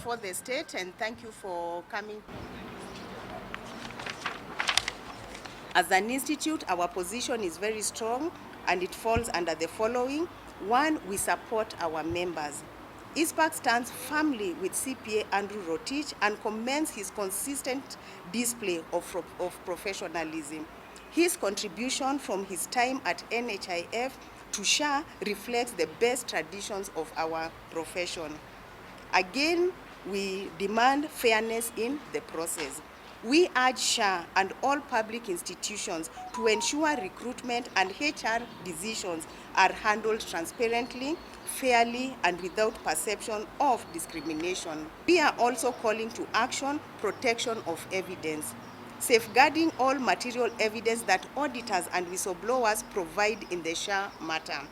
before the state, and thank you for coming. As an institute, our position is very strong, and it falls under the following. One, we support our members. ICPAK stands firmly with CPA Andrew Rotich and commends his consistent display of professionalism. His contribution from his time at NHIF to SHA reflects the best traditions of our profession. Again, we demand fairness in the process. We urge SHA and all public institutions to ensure recruitment and HR decisions are handled transparently, fairly, and without perception of discrimination. We are also calling to action protection of evidence, safeguarding all material evidence that auditors and whistleblowers provide in the SHA matter.